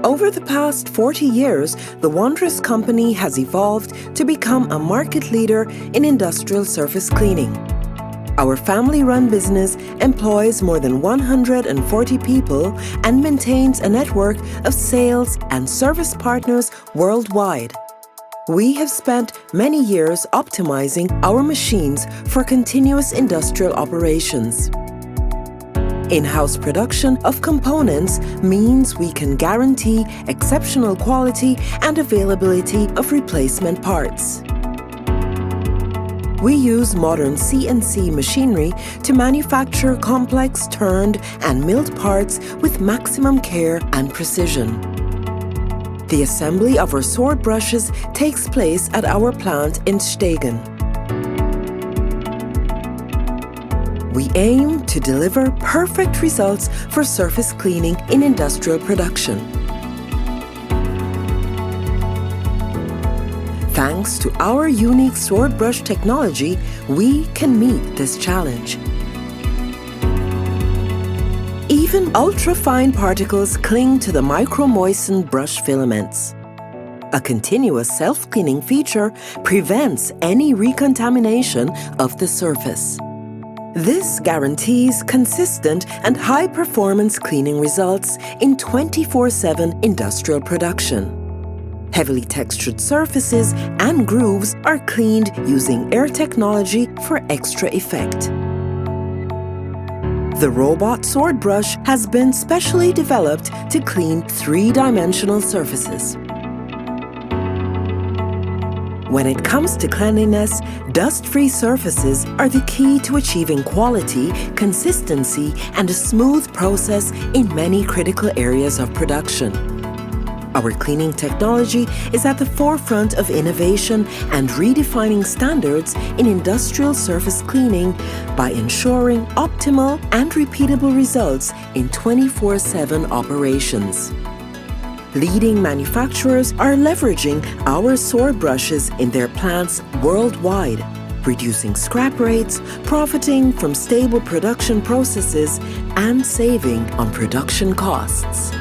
Over the past 40 years, the Wandres Company has evolved to become a market leader in industrial surface cleaning. Our family-run business employs more than 140 people and maintains a network of sales and service partners worldwide. We have spent many years optimizing our machines for continuous industrial operations. In-house production of components means we can guarantee exceptional quality and availability of replacement parts. We use modern CNC machinery to manufacture complex turned and milled parts with maximum care and precision. The assembly of our sword brushes takes place at our plant in Stegen. We aim to deliver perfect results for surface cleaning in industrial production. Thanks to our unique sword brush technology, we can meet this challenge. Even ultra-fine particles cling to the micro-moistened brush filaments. A continuous self-cleaning feature prevents any recontamination of the surface. This guarantees consistent and high-performance cleaning results in 24/7 industrial production. Heavily textured surfaces and grooves are cleaned using air technology for extra effect. The robot sword brush has been specially developed to clean three-dimensional surfaces. When it comes to cleanliness, dust-free surfaces are the key to achieving quality, consistency, and a smooth process in many critical areas of production. Our cleaning technology is at the forefront of innovation and redefining standards in industrial surface cleaning by ensuring optimal and repeatable results in 24/7 operations. Leading manufacturers are leveraging our sword brushes in their plants worldwide, reducing scrap rates, profiting from stable production processes, and saving on production costs.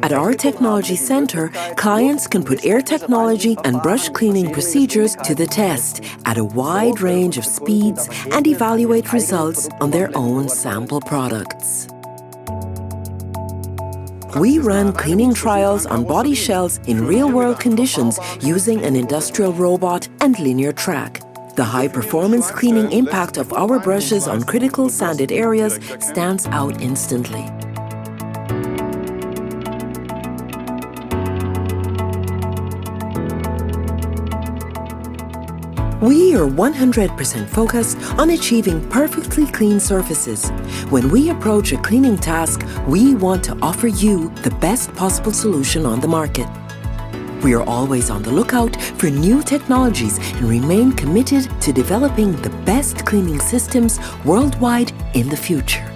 At our technology center, clients can put air technology and brush cleaning procedures to the test at a wide range of speeds and evaluate results on their own sample products. We run cleaning trials on body shells in real-world conditions using an industrial robot and linear track. The high-performance cleaning impact of our brushes on critical sanded areas stands out instantly. We are 100% focused on achieving perfectly clean surfaces. When we approach a cleaning task, we want to offer you the best possible solution on the market. We are always on the lookout for new technologies and remain committed to developing the best cleaning systems worldwide in the future.